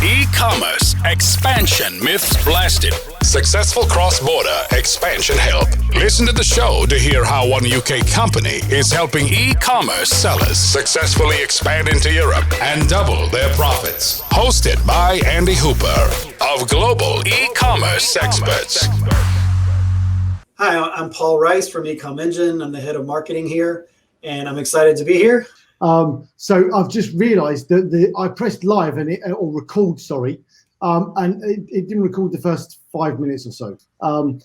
E-commerce expansion myths blasted. Successful cross-border expansion help. Listen to the show to hear how one UK company is helping e-commerce sellers successfully expand into Europe and double their profits. Hosted by Andy Hooper of Global E-commerce Experts. Hi, I'm Paul Rice from eComEngine. I'm the head of marketing here, and I'm excited to be here. So I've just realised that I pressed live and or record, and it didn't record the first 5 minutes or so.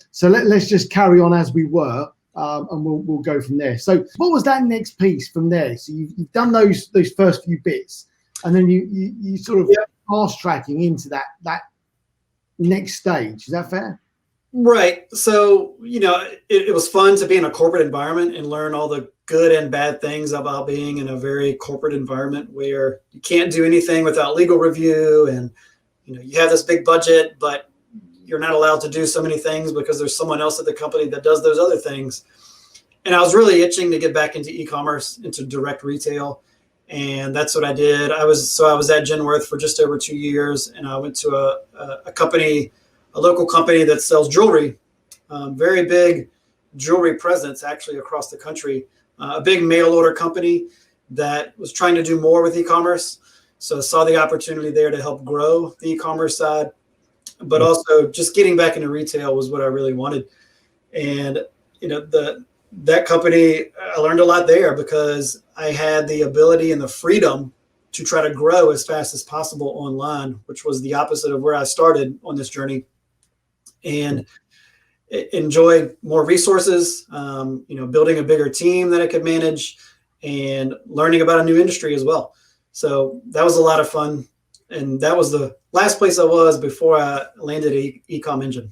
So let's just carry on as we were, and we'll go from there. So what was that next piece from there? So you've done those first few bits, and then you sort of fast tracking into that next stage. Is that fair? Right. So, it was fun to be in a corporate environment and learn all the good and bad things about being in a very corporate environment where you can't do anything without legal review. And, you have this big budget, but you're not allowed to do so many things because there's someone else at the company that does those other things. And I was really itching to get back into e-commerce, into direct retail. And that's what I did. I was at Genworth for just over 2 years, and I went to a local company that sells jewelry, very big jewelry presence actually across the country, a big mail order company that was trying to do more with e-commerce. So I saw the opportunity there to help grow the e-commerce side, but also just getting back into retail was what I really wanted. And, that company, I learned a lot there because I had the ability and the freedom to try to grow as fast as possible online, which was the opposite of where I started on this journey. And enjoy more resources, building a bigger team that I could manage and learning about a new industry as well. So that was a lot of fun. And that was the last place I was before I landed at eComEngine.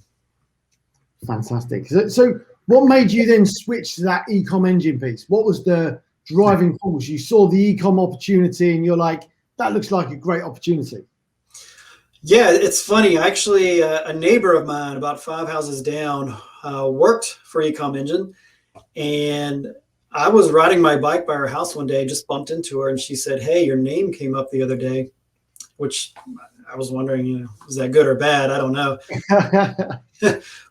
Fantastic. So what made you then switch to that eComEngine piece? What was the driving force? You saw the e-com opportunity and you're like, that looks like a great opportunity. Yeah, it's funny. Actually, a neighbor of mine about 5 houses down worked for eComEngine, and I was riding my bike by her house one day, just bumped into her, and she said, "Hey, your name came up the other day," which I was wondering, is that good or bad? I don't know.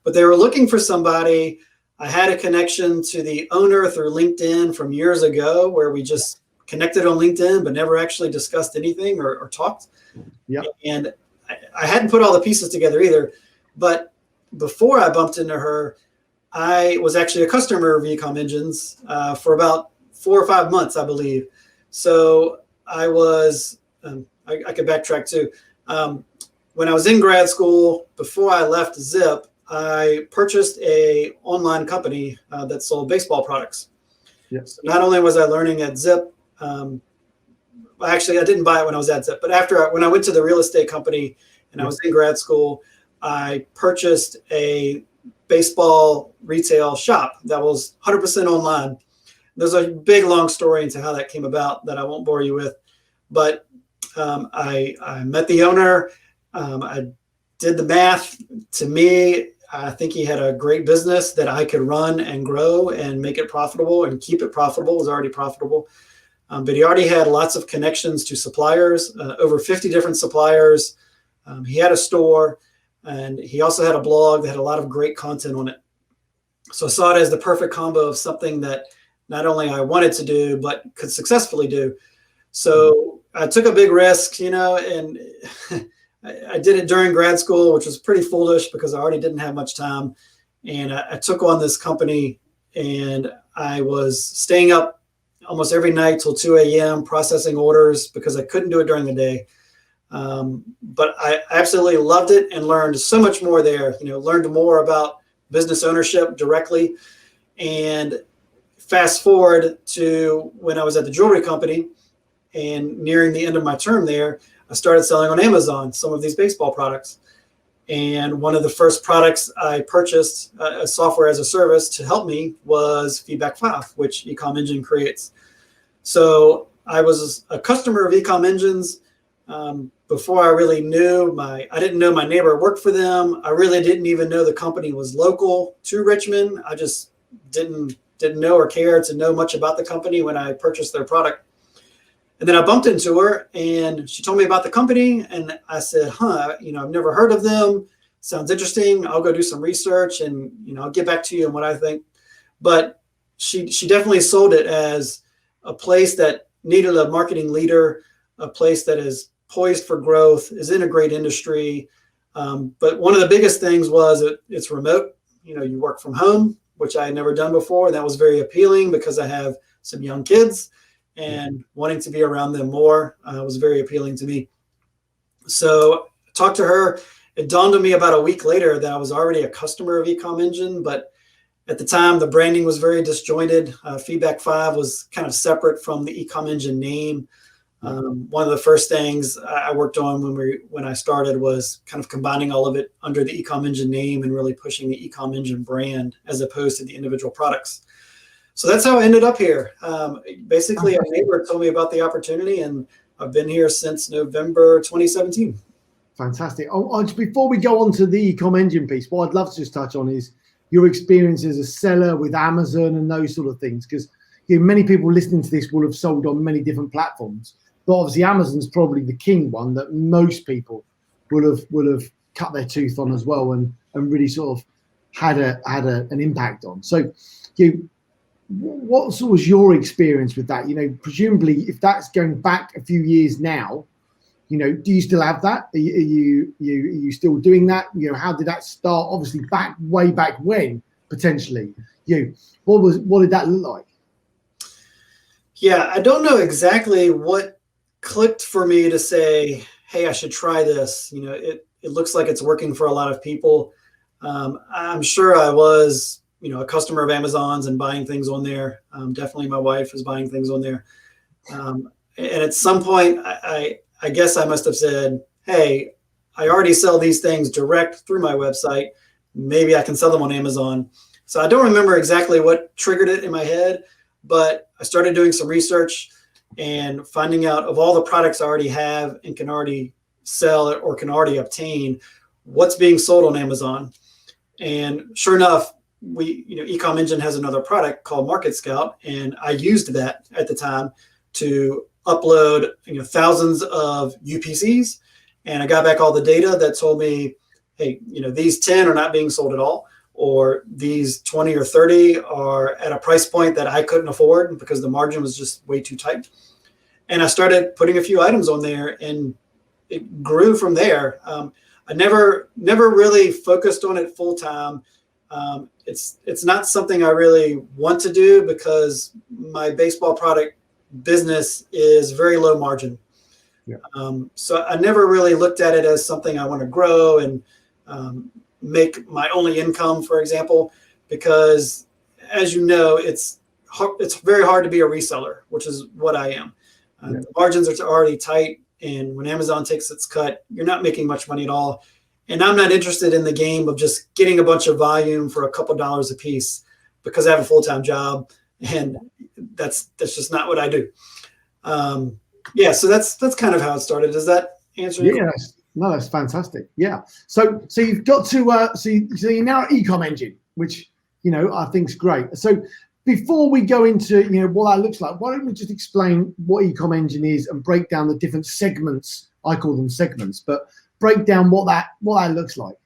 But they were looking for somebody. I had a connection to the owner through LinkedIn from years ago where we just connected on LinkedIn, but never actually discussed anything or talked. Yeah. And I hadn't put all the pieces together either, but before I bumped into her, I was actually a customer of eComEngine's for about 4 or 5 months, I believe. So I was, I could backtrack too. When I was in grad school, before I left Zip, I purchased a online company that sold baseball products. Yes. So not only was I learning at Zip, actually, I didn't buy it when I was at Zip, but when I went to the real estate company and I was in grad school, I purchased a baseball retail shop that was 100% online. There's a big, long story into how that came about that I won't bore you with, but I met the owner. I did the math. To me, I think he had a great business that I could run and grow and make it profitable and keep it profitable. It was already profitable. But he already had lots of connections to suppliers, over 50 different suppliers. He had a store, and he also had a blog that had a lot of great content on it. So I saw it as the perfect combo of something that not only I wanted to do, but could successfully do. So I took a big risk, and I did it during grad school, which was pretty foolish because I already didn't have much time. And I took on this company, and I was staying up almost every night till 2 a.m. processing orders because I couldn't do it during the day. But I absolutely loved it and learned so much more there, learned more about business ownership directly. And fast forward to when I was at the jewelry company and nearing the end of my term there, I started selling on Amazon some of these baseball products. And one of the first products I purchased, a software as a service to help me, was Feedback 5, which eComEngine creates. So I was a customer of eComEngine's before I really knew I didn't know my neighbor worked for them. I really didn't even know the company was local to Richmond. I just didn't know or care to know much about the company when I purchased their product. And then I bumped into her and she told me about the company. And I said, I've never heard of them. Sounds interesting. I'll go do some research and, I'll get back to you on what I think. But she definitely sold it as a place that needed a marketing leader, a place that is poised for growth, is in a great industry. But one of the biggest things was it's remote. You work from home, which I had never done before. And that was very appealing because I have some young kids. And wanting to be around them more was very appealing to me. So I talked to her. It dawned on me about a week later that I was already a customer of eComEngine, but at the time the branding was very disjointed. Feedback 5 was kind of separate from the eComEngine name. One of the first things I worked on when I started was kind of combining all of it under the eComEngine name and really pushing the eComEngine brand as opposed to the individual products. So that's how I ended up here. Basically, a neighbor told me about the opportunity, and I've been here since November 2017. Fantastic. Before we go on to the eComEngine piece, what I'd love to just touch on is your experience as a seller with Amazon and those sort of things, because many people listening to this will have sold on many different platforms, but obviously Amazon's probably the king one that most people will have cut their tooth on as well, and really sort of had an impact on. So what was your experience with that? Presumably, if that's going back a few years now, do you still have that? Are you still doing that? How did that start? Obviously, way back when, potentially. What did that look like? Yeah, I don't know exactly what clicked for me to say, hey, I should try this. It looks like it's working for a lot of people. I'm sure I was a customer of Amazon's and buying things on there. Definitely my wife was buying things on there. And at some point, I guess I must have said, hey, I already sell these things direct through my website. Maybe I can sell them on Amazon. So I don't remember exactly what triggered it in my head, but I started doing some research and finding out of all the products I already have and can already sell or can obtain, what's being sold on Amazon. And sure enough, eComEngine has another product called Market Scout, and I used that at the time to upload thousands of UPCs, and I got back all the data that told me, hey, these 10 are not being sold at all, or these 20 or 30 are at a price point that I couldn't afford because the margin was just way too tight. And I started putting a few items on there, and it grew from there. I never really focused on it full time. It's not something I really want to do because my baseball product business is very low margin. Yeah. So I never really looked at it as something I want to grow and make my only income, for example, because as you know, it's very hard to be a reseller, which is what I am. The margins are already tight, and when Amazon takes its cut, you're not making much money at all. And I'm not interested in the game of just getting a bunch of volume for a couple dollars a piece because I have a full-time job, and that's just not what I do. So that's kind of how it started. Does that answer your question? No, that's fantastic. Yeah. So you've got to so you're now at eComEngine, which I think is great. So before we go into what that looks like, why don't we just explain what eComEngine is and break down the different segments? I call them segments, but break down what that looks like.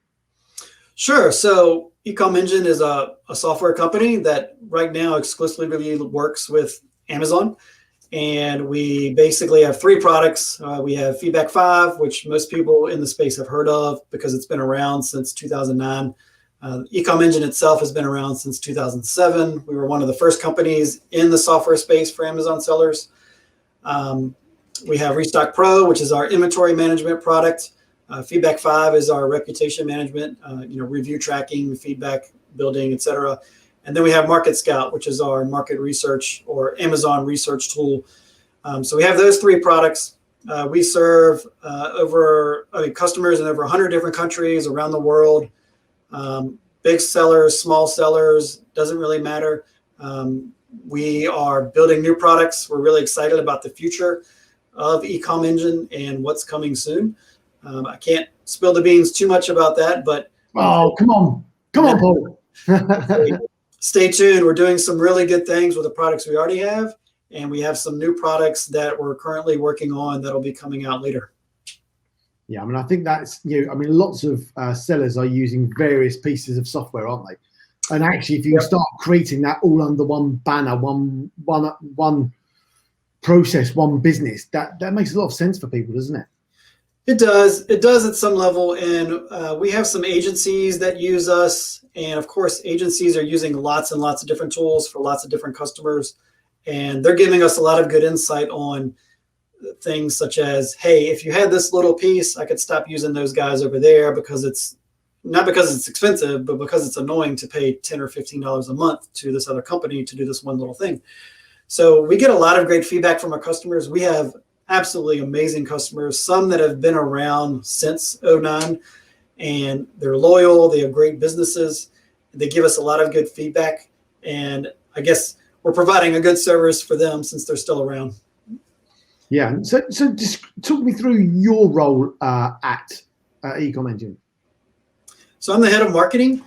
Sure. So eComEngine is a software company that right now exclusively works with Amazon. And we basically have 3 products. We have Feedback 5, which most people in the space have heard of because it's been around since 2009. eComEngine itself has been around since 2007. We were one of the first companies in the software space for Amazon sellers. We have Restock Pro, which is our inventory management product. Feedback 5 is our reputation management, review tracking, feedback building, etc. And then we have Market Scout, which is our market research or Amazon research tool. So we have those 3 products. We serve customers in over 100 different countries around the world. Big sellers, small sellers, doesn't really matter. We are building new products. We're really excited about the future of eComEngine and what's coming soon. I can't spill the beans too much about that, but come on, Paul. Stay tuned. We're doing some really good things with the products we already have, And we have some new products that we're currently working on that'll be coming out later. Yeah, I mean, I think that's, lots of sellers are using various pieces of software, aren't they? And actually, if you can start creating that all under one banner, one process, one business, that makes a lot of sense for people, doesn't it? It does. It does at some level. And we have some agencies that use us. And of course, agencies are using lots and lots of different tools for lots of different customers. And they're giving us a lot of good insight on things such as, hey, if you had this little piece, I could stop using those guys over there because it's not because it's expensive, but because it's annoying to pay $10 or $15 a month to this other company to do this one little thing. So we get a lot of great feedback from our customers. We have absolutely amazing customers, some that have been around since '09, and they're loyal. They have great businesses. They give us a lot of good feedback. And I guess we're providing a good service for them since they're still around. Yeah. So just talk me through your role at eComEngine. So I'm the head of marketing,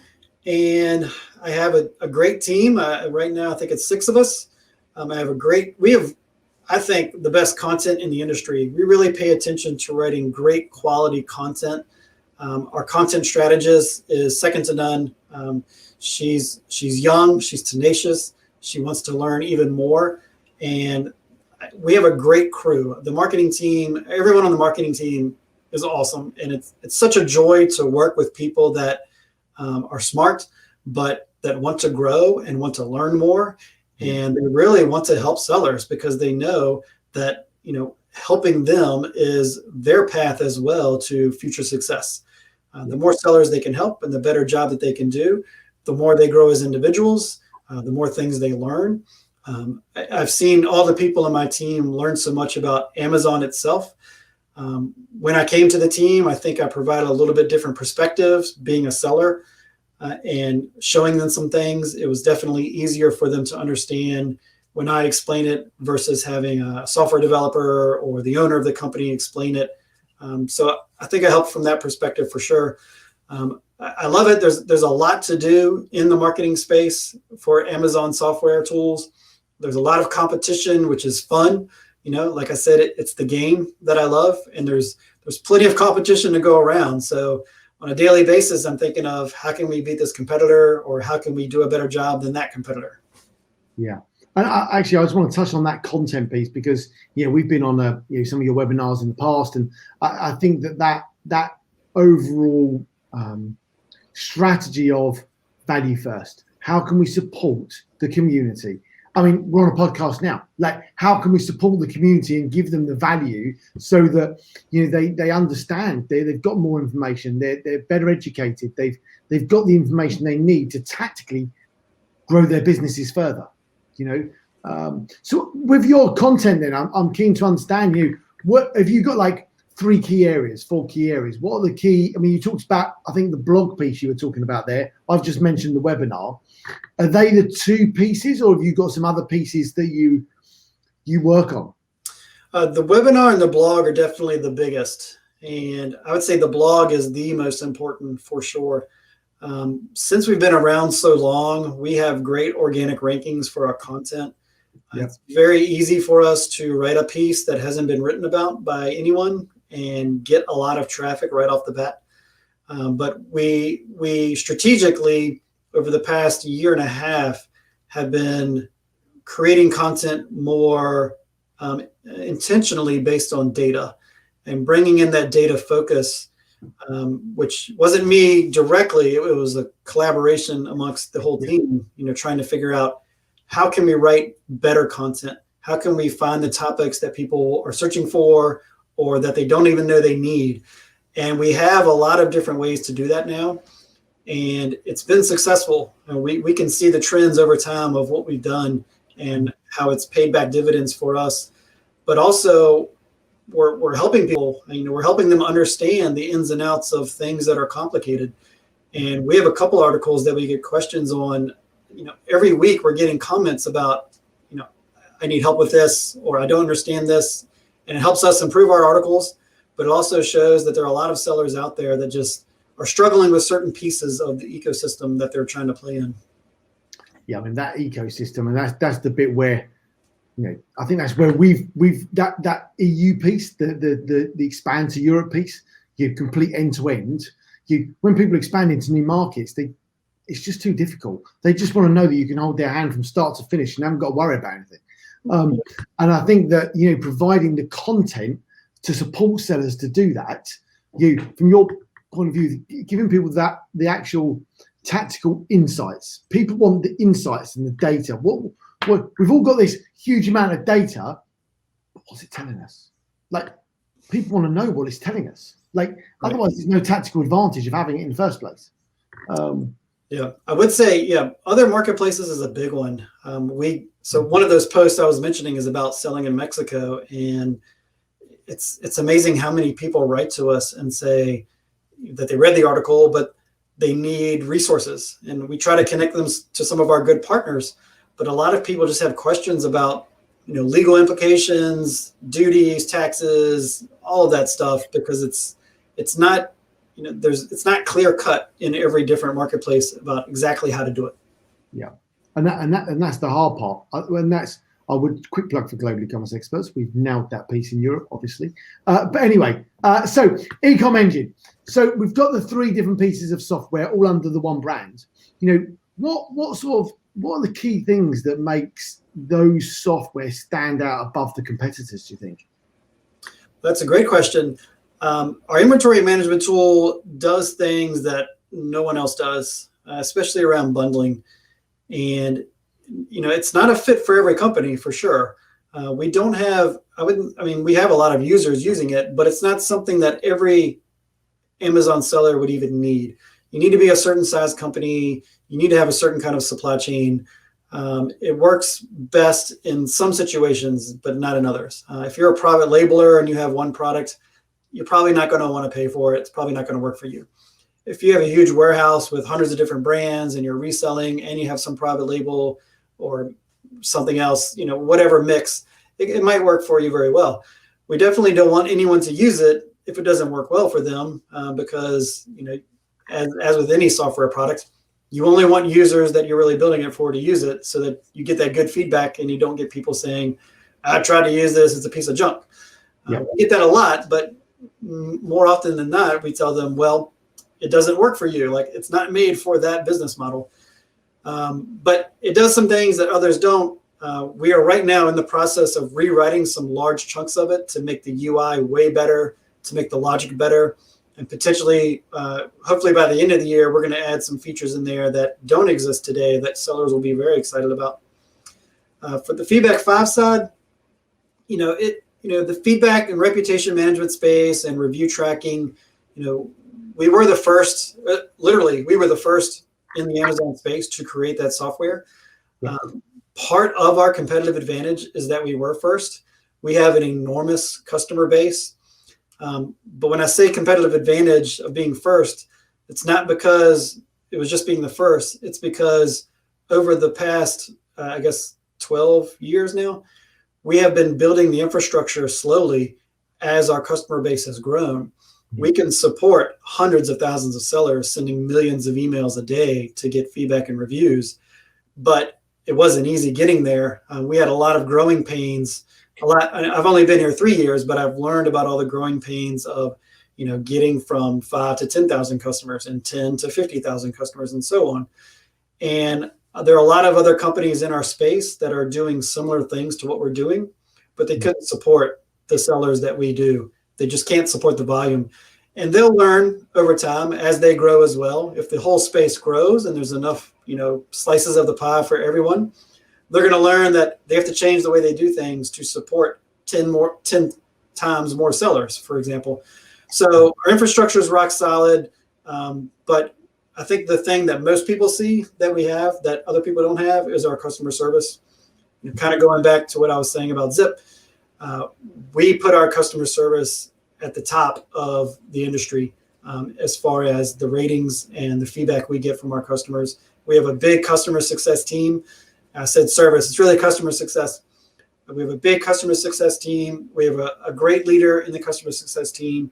and I have a great team. Right now, I think it's 6 of us. We have, I think, the best content in the industry. We really pay attention to writing great quality content. Our content strategist is second to none. She's young, she's tenacious, she wants to learn even more. And we have a great crew. The marketing team, everyone on the marketing team is awesome. And it's such a joy to work with people that are smart, but that want to grow and want to learn more. And they really want to help sellers because they know that, helping them is their path as well to future success. The more sellers they can help and the better job that they can do, the more they grow as individuals, the more things they learn. I've seen all the people in my team learn so much about Amazon itself. When I came to the team, I think I provided a little bit different perspectives being a seller and showing them some things. It was definitely easier for them to understand when I explain it versus having a software developer or the owner of the company explain it. So I think I helped from that perspective for sure. I love it. There's a lot to do in the marketing space for Amazon software tools. There's a lot of competition, which is fun. Like I said, it's the game that I love, and there's plenty of competition to go around. So on a daily basis, I'm thinking of how can we beat this competitor, or how can we do a better job than that competitor? Yeah. And I just want to touch on that content piece because, we've been on some of your webinars in the past, and I think that overall strategy of value first. How can we support the community? I mean, we're on a podcast now. Like, how can we support the community and give them the value so that they understand? They've got more information. They're better educated. They've got the information they need to tactically grow their businesses further. So with your content, then I'm keen to understand what have you got, like 4 key areas? What are the key? I mean, you talked about, I think, the blog piece you were talking about there. I've just mentioned the webinar. Are they the 2 pieces, or have you got some other pieces that you work on? The webinar and the blog are definitely the biggest. And I would say the blog is the most important for sure. Since we've been around so long, we have great organic rankings for our content. Yep. It's very easy for us to write a piece that hasn't been written about by anyone and get a lot of traffic right off the bat. But we strategically, over the past year and a half, have been creating content more intentionally based on data and bringing in that data focus, which wasn't me directly. It was a collaboration amongst the whole team, trying to figure out how can we write better content? How can we find the topics that people are searching for or that they don't even know they need? And we have a lot of different ways to do that now. And it's been successful. And we can see the trends over time of what we've done and how it's paid back dividends for us. But also, we're helping people. We're helping them understand the ins and outs of things that are complicated. And we have a couple articles that we get questions on. Every week we're getting comments about, I need help with this, or I don't understand this. And it helps us improve our articles. But it also shows that there are a lot of sellers out there that just are struggling with certain pieces of the ecosystem that they're trying to play in. Yeah, I mean, that ecosystem, and that's the bit where I think that's where we've that EU piece, the expand to Europe piece, you complete end to end. When people expand into new markets, it's just too difficult. They just want to know that you can hold their hand from start to finish and haven't got to worry about anything. And I think that providing the content to support sellers to do that, from your point of view, giving people the actual tactical insights. People want the insights and the data. What we've all got this huge amount of data, but what's it telling us? Like, people want to know what it's telling us. Like, otherwise there's no tactical advantage of having it in the first place. Yeah, I would say, other marketplaces is a big one. So one of those posts I was mentioning is about selling in Mexico, and it's amazing how many people write to us and say that they read the article, but they need resources, and we try to connect them to some of our good partners. But a lot of people just have questions about, legal implications, duties, taxes, all of that stuff, because it's not, it's not clear cut in every different marketplace about exactly how to do it. Yeah, and that's the hard part. I would quick plug for Global E-commerce Experts. We've nailed that piece in Europe, obviously. But anyway, so eComEngine. So we've got the 3 different pieces of software all under the one brand. What are the key things that makes those software stand out above the competitors, do you think? That's a great question. Our inventory management tool does things that no one else does, especially around bundling. And, it's not a fit for every company, for sure. We don't have, we have a lot of users using it, but it's not something that every Amazon seller would even need. You need to be a certain size company. You need to have a certain kind of supply chain. It works best in some situations, but not in others. If you're a private labeler and you have one product, you're probably not going to want to pay for it. It's probably not going to work for you. If you have a huge warehouse with hundreds of different brands and you're reselling and you have some private label or something else, whatever mix, it might work for you very well. We definitely don't want anyone to use it if it doesn't work well for them, because, as with any software product, you only want users that you're really building it for to use it, so that you get that good feedback and you don't get people saying, I tried to use this, it's a piece of junk. We get that a lot, but more often than not, we tell them, well, it doesn't work for you. Like, it's not made for that business model. But it does some things that others don't. We are right now in the process of rewriting some large chunks of it to make the UI way better, to make the logic better. And potentially, hopefully by the end of the year, we're going to add some features in there that don't exist today that sellers will be very excited about. For the Feedback 5 side, the feedback and reputation management space and review tracking, we were the first, literally, we were the first in the Amazon space to create that software. Part of our competitive advantage is that we were first. We have an enormous customer base. But when I say competitive advantage of being first, it's not because it was just being the first. It's because over the past, 12 years now, we have been building the infrastructure slowly as our customer base has grown. We can support hundreds of thousands of sellers sending millions of emails a day to get feedback and reviews, but it wasn't easy getting there. We had a lot of growing pains. I've only been here 3 years, but I've learned about all the growing pains of, getting from 5 to 10,000 customers and 10 to 50,000 customers and so on. And there are a lot of other companies in our space that are doing similar things to what we're doing, but they couldn't support the sellers that we do. They just can't support the volume. And they'll learn over time as they grow as well. If the whole space grows and there's enough, slices of the pie for everyone, they're going to learn that they have to change the way they do things to support 10 times more sellers, for example. So our infrastructure is rock solid. But I think the thing that most people see that we have that other people don't have is our customer service. Kind of going back to what I was saying about Zip, we put our customer service at the top of the industry as far as the ratings and the feedback we get from our customers. We have a big customer success team. I said service, it's really customer success. We have a big customer success team. We have a great leader in the customer success team.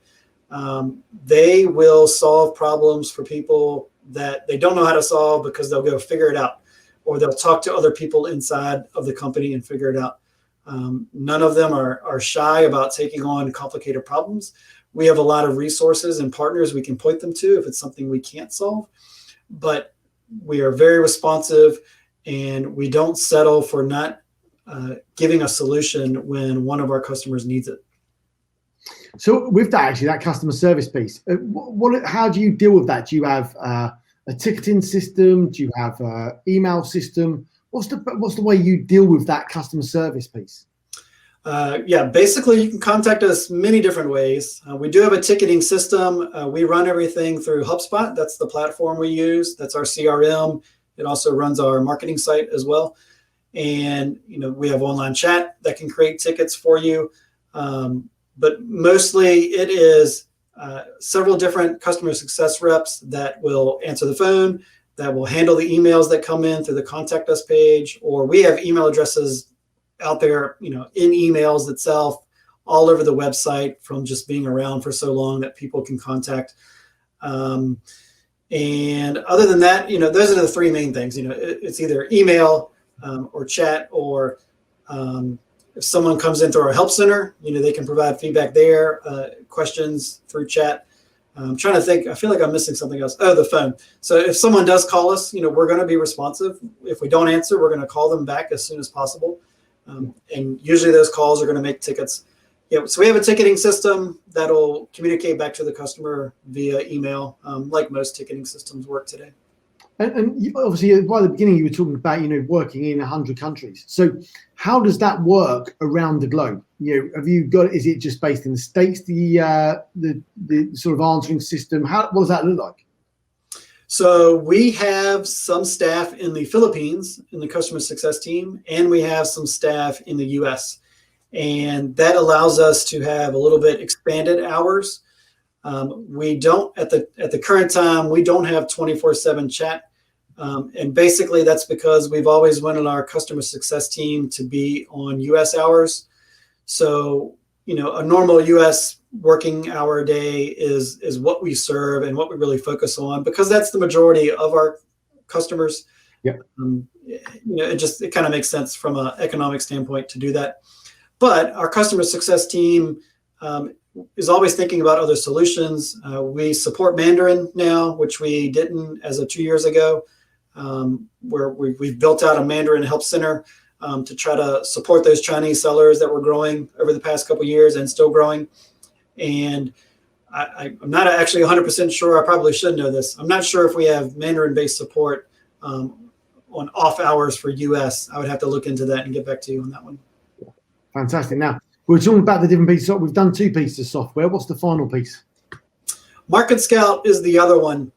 They will solve problems for people that they don't know how to solve because they'll go figure it out, or they'll talk to other people inside of the company and figure it out. None of them are shy about taking on complicated problems. We have a lot of resources and partners we can point them to if it's something we can't solve. But we are very responsive, and we don't settle for not giving a solution when one of our customers needs it. So with that, actually, that customer service piece, how do you deal with that? Do you have a ticketing system? Do you have an email system? What's the way you deal with that customer service piece? Basically, you can contact us many different ways. We do have a ticketing system. We run everything through HubSpot. That's the platform we use. That's our CRM. It also runs our marketing site as well. And we have online chat that can create tickets for you. But mostly it is several different customer success reps that will answer the phone, that will handle the emails that come in through the contact us page, or we have email addresses out there, in emails itself, all over the website from just being around for so long that people can contact. And other than that, those are the three main things. It's either email or chat, or if someone comes in through our help center, they can provide feedback there, questions through chat. I'm trying to think. I feel like I'm missing something else. Oh, the phone. So if someone does call us, we're going to be responsive. If we don't answer, we're going to call them back as soon as possible. And usually those calls are going to make tickets. So we have a ticketing system that'll communicate back to the customer via email, like most ticketing systems work today. And obviously, right at the beginning, you were talking about working in 100 countries. So how does that work around the globe? Have you got? Is it just based in the States? The sort of answering system. What does that look like? So we have some staff in the Philippines in the customer success team, and we have some staff in the U.S. And that allows us to have a little bit expanded hours. We don't at the current time, we don't have 24/7 chat. And basically that's because we've always wanted our customer success team to be on U.S. hours. So, a normal U.S. working hour a day is what we serve and what we really focus on, because that's the majority of our customers. Yeah. It kind of makes sense from an economic standpoint to do that. But our customer success team is always thinking about other solutions. We support Mandarin now, which we didn't as of 2 years ago, where we've built out a Mandarin help center to try to support those Chinese sellers that were growing over the past couple of years and still growing. And I'm not actually 100% sure. I probably should know this. I'm not sure if we have Mandarin-based support on off hours for US. I would have to look into that and get back to you on that one. Fantastic. Now, we're talking about the different pieces. We've done 2 pieces of software. What's the final piece? Market Scout is the other one.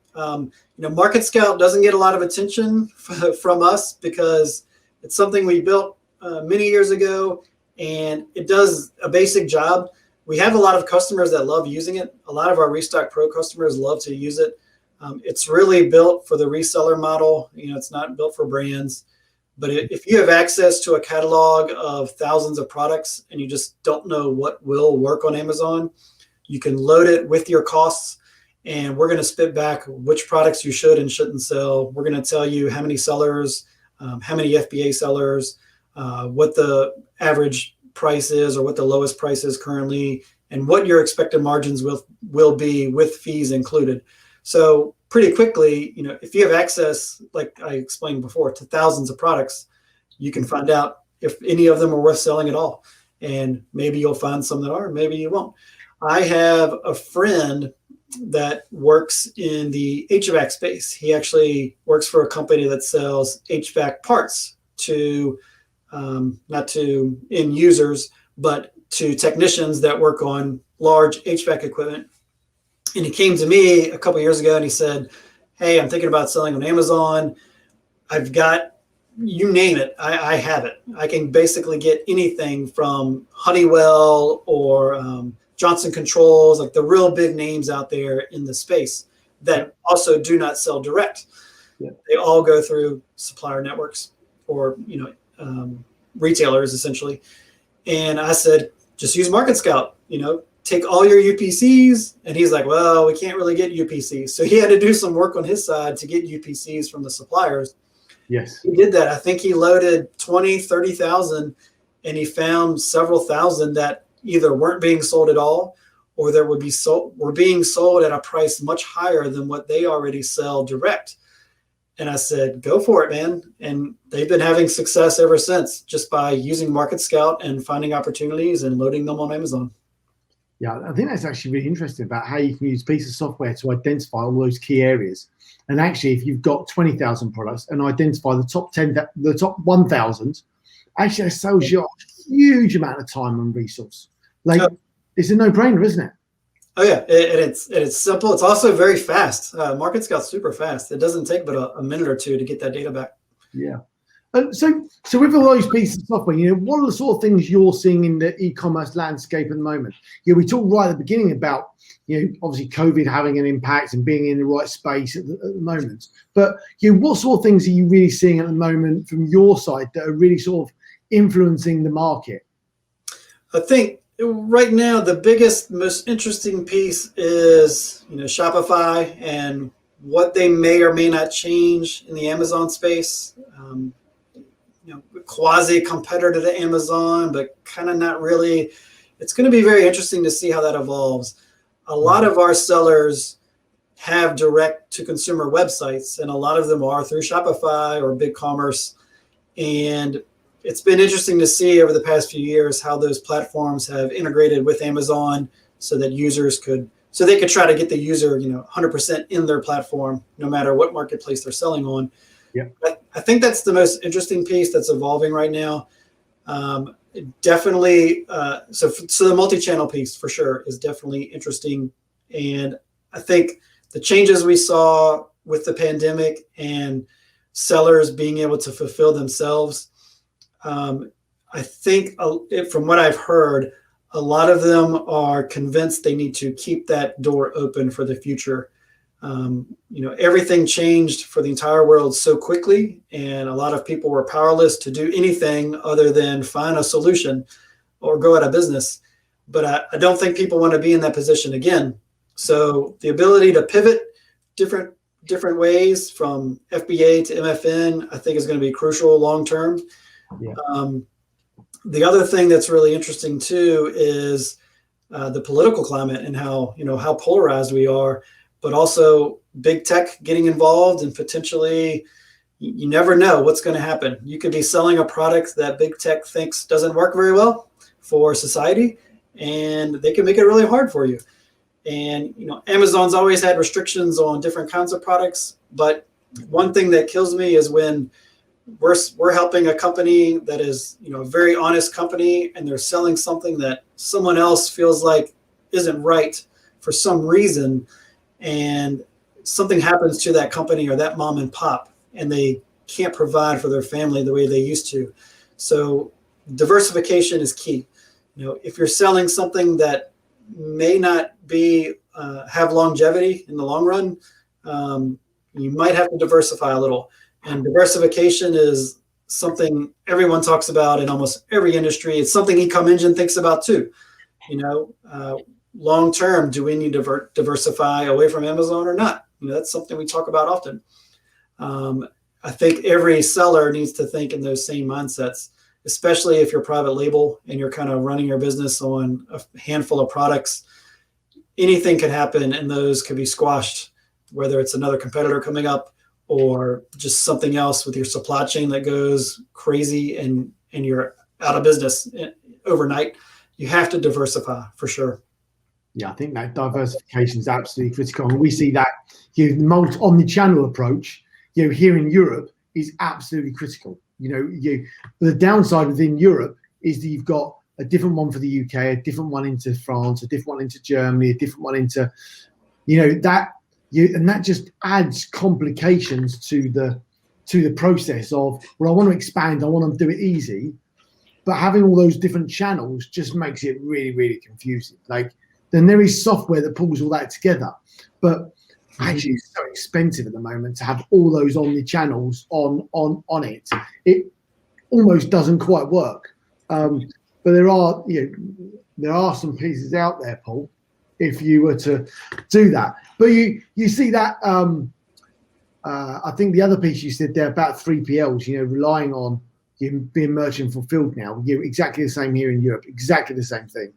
Market Scout doesn't get a lot of attention from us because it's something we built many years ago, and it does a basic job. We have a lot of customers that love using it. A lot of our Restock Pro customers love to use it. It's really built for the reseller model. It's not built for brands. But if you have access to a catalog of thousands of products and you just don't know what will work on Amazon, you can load it with your costs, and we're going to spit back which products you should and shouldn't sell. We're going to tell you how many sellers, how many FBA sellers, what the average price is or what the lowest price is currently, and what your expected margins will be with fees included. So pretty quickly, if you have access, like I explained before, to thousands of products, you can find out if any of them are worth selling at all. And maybe you'll find some that are, maybe you won't. I have a friend that works in the HVAC space. He actually works for a company that sells HVAC parts to, not to end users, but to technicians that work on large HVAC equipment. And he came to me a couple of years ago and he said, "Hey, I'm thinking about selling on Amazon. I've got, you name it, I have it. I can basically get anything from Honeywell or Johnson Controls, like the real big names out there in the space that also do not sell direct. Yeah. They all go through supplier networks or, retailers essentially." And I said, "Just use Market Scout, take all your UPCs." And he's like, "Well, we can't really get UPCs." So he had to do some work on his side to get UPCs from the suppliers. Yes. He did that. I think he loaded 20, 30,000 and he found several thousand that either weren't being sold at all, or that were being sold at a price much higher than what they already sell direct. And I said, go for it, man. And they've been having success ever since, just by using Market Scout and finding opportunities and loading them on Amazon. Yeah, I think that's actually really interesting about how you can use a piece of software to identify all those key areas. And actually, if you've got 20,000 products and identify the top 10, the top 1,000, actually that saves you a huge amount of time and resource. Like, it's a no-brainer, isn't it? Oh yeah, it's simple. It's also very fast. Market Scout's super fast. It doesn't take but a minute or two to get that data back. Yeah. So with all those pieces of software, what are the sort of things you're seeing in the e-commerce landscape at the moment? We talked right at the beginning about, obviously COVID having an impact and being in the right space at the moment. But what sort of things are you really seeing at the moment from your side that are really sort of influencing the market? I think right now the biggest, most interesting piece is Shopify and what they may or may not change in the Amazon space. Quasi competitor to Amazon, but kind of not really. It's going to be very interesting to see how that evolves. A lot of our sellers have direct to consumer websites, and a lot of them are through Shopify or BigCommerce. And it's been interesting to see over the past few years how those platforms have integrated with Amazon so that they could try to get the user, 100% in their platform, no matter what marketplace they're selling on. Yeah. I think that's the most interesting piece that's evolving right now. Definitely. So the multi-channel piece for sure is definitely interesting. And I think the changes we saw with the pandemic and sellers being able to fulfill themselves, I think from what I've heard, a lot of them are convinced they need to keep that door open for the future. Everything changed for the entire world so quickly, and a lot of people were powerless to do anything other than find a solution or go out of business. But I don't think people want to be in that position again. So the ability to pivot different ways from FBA to MFN, I think is going to be crucial long term. Yeah. The other thing that's really interesting too is the political climate and how polarized we are, but also big tech getting involved, and potentially you never know what's going to happen. You could be selling a product that big tech thinks doesn't work very well for society, and they can make it really hard for you. And Amazon's always had restrictions on different kinds of products, but one thing that kills me is when we're helping a company that is a very honest company, and they're selling something that someone else feels like isn't right for some reason, and something happens to that company or that mom and pop, and they can't provide for their family the way they used to. So diversification is key. If you're selling something that may not be have longevity in the long run, you might have to diversify a little. And diversification is something everyone talks about in almost every industry. It's something eComEngine thinks about too. Long term, do we need to diversify away from Amazon or not? That's something we talk about often. I think every seller needs to think in those same mindsets, especially if you're private label and you're kind of running your business on a handful of products. Anything can happen, and those could be squashed, whether it's another competitor coming up or just something else with your supply chain that goes crazy and you're out of business overnight. You have to diversify for sure. Yeah, I think that diversification is absolutely critical. And we see that the omni-channel approach, here in Europe is absolutely critical. The downside within Europe is that you've got a different one for the UK, a different one into France, a different one into Germany, a different one into, and that just adds complications to the process of, well, I want to expand, I want to do it easy, but having all those different channels just makes it really, really confusing. Then there is software that pulls all that together, but actually it's so expensive at the moment to have all those omni-channels on it. It almost doesn't quite work. But there are some pieces out there, Paul, if you were to do that. But you see that, I think the other piece you said there about 3PLs, relying on, being merchant fulfilled now. Exactly the same here in Europe, exactly the same thing.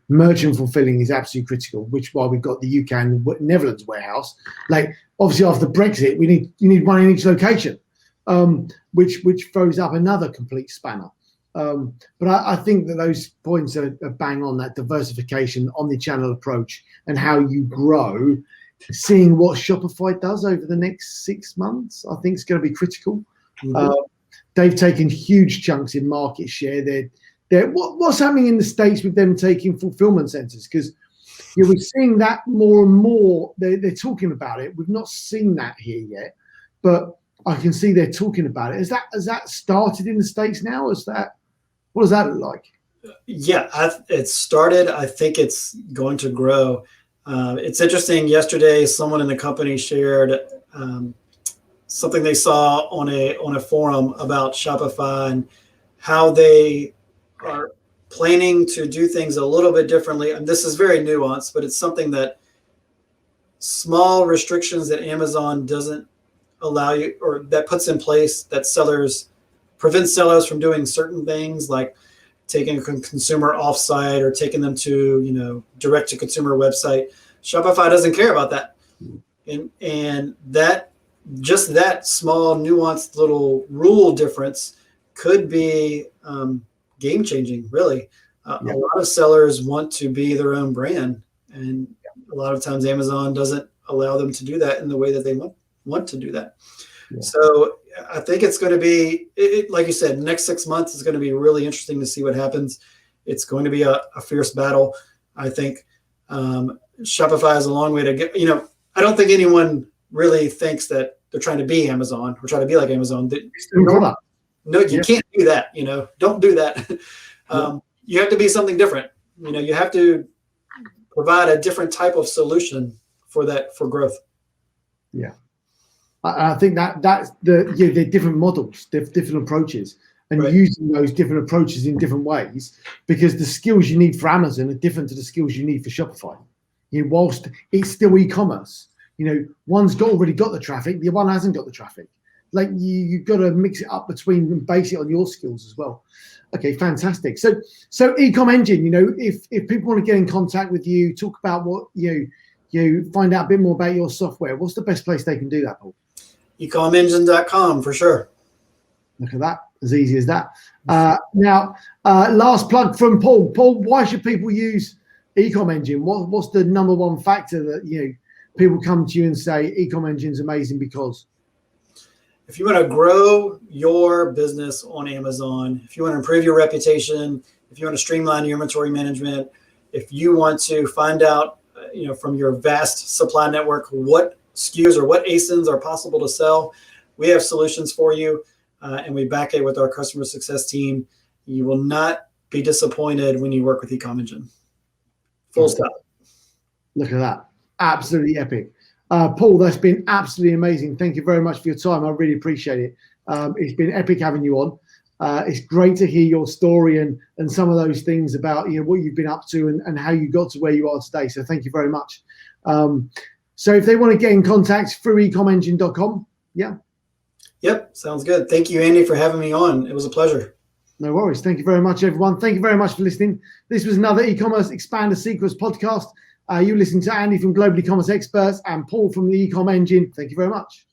Merchant fulfilling is absolutely critical, which is why we've got the UK and the Netherlands warehouse. Like, obviously after Brexit, you need one in each location, which throws up another complete spanner. But I think that those points are bang on, that diversification, omni-channel approach, and how you grow. Seeing what Shopify does over the next 6 months, I think is going to be critical. Mm-hmm. They've taken huge chunks in market share. What's happening in the States with them taking fulfillment centers? Because we're seeing that more and more. They're talking about it. We've not seen that here yet, but I can see they're talking about it. Has that started in the States now? What does that look like? Yeah, it's started. I think it's going to grow. It's interesting. Yesterday, someone in the company shared something they saw on a forum about Shopify and how they are planning to do things a little bit differently. And this is very nuanced, but it's something that small restrictions that Amazon doesn't allow you, or that puts in place, that prevents sellers from doing certain things, like taking a consumer offsite or taking them to, direct to consumer website. Shopify doesn't care about that. And that small nuanced little rule difference could be game changing, really. A lot of sellers want to be their own brand, and a lot of times Amazon doesn't allow them to do that in the way that they want to do that. Yeah. So I think it's going to be, like you said, the next 6 months is going to be really interesting to see what happens. It's going to be a fierce battle. I think Shopify is a long way to get. I don't think anyone really thinks that they're trying to be Amazon or try to be like Amazon. No, you can't do that. Don't do that. You have to be something different. You have to provide a different type of solution for growth. Yeah. I think that's the different models, different approaches, and right. Using those different approaches in different ways, because the skills you need for Amazon are different to the skills you need for Shopify. Whilst it's still e-commerce, one's already got the traffic, the one hasn't got the traffic. Like you've got to mix it up between and base it on your skills as well. Okay, fantastic. So eComEngine, if people want to get in contact with you, talk about what you find out a bit more about your software, what's the best place they can do that, Paul? eComEngine.com for sure. Look at that, as easy as that. Now, last plug from Paul. Paul, why should people use eComEngine? What's the number one factor that people come to you and say eComEngine's amazing because? If you want to grow your business on Amazon, if you want to improve your reputation, if you want to streamline your inventory management, if you want to find out, from your vast supply network, what SKUs or what ASINs are possible to sell, we have solutions for you, and we back it with our customer success team. You will not be disappointed when you work with eComEngine. Full stop. Look at that. Absolutely epic. Paul, that's been absolutely amazing. Thank you very much for your time. I really appreciate it. It's been epic having you on. It's great to hear your story and some of those things about what you've been up to and how you got to where you are today. So thank you very much. So if they want to get in contact through eComEngine.com, yeah. Yep, sounds good. Thank you, Andy, for having me on. It was a pleasure. No worries. Thank you very much, everyone. Thank you very much for listening. This was another e-commerce Expander Secrets podcast. You listen to Andy from Global E-commerce Experts and Paul from the eComEngine. Thank you very much.